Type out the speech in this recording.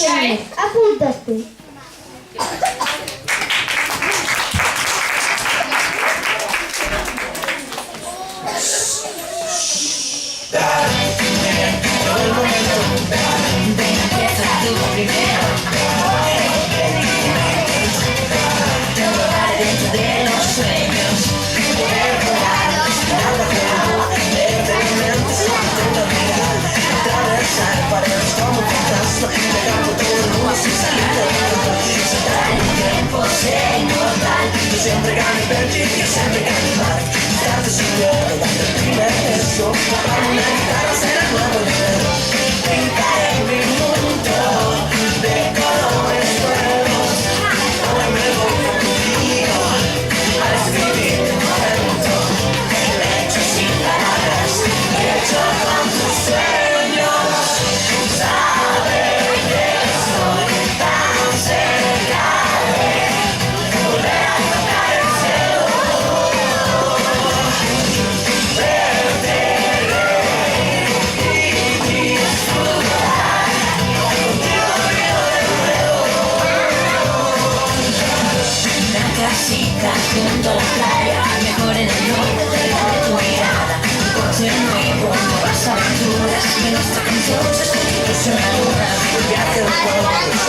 Apúntate. Sempre gane per te, io sempre gane mai. State sicuro, date il primo adesso. Con una chitarra será nuevo nivel. Pintaré mi mundo de colores nuevos. Hoy me voy contigo a escribir tu momento. Hecho sin palabras, hecho con tus sueños. Saber que estoy tan cerca de volver a tocar el cielo. Verte reír y disfrutar contigo de nuevo. Una casita junto a la playa, mejor en el norte de tu mirada. Un coche nuevo, nuevas aventuras, que nuestra canción se escuche en la luna. Un viaje de juegos.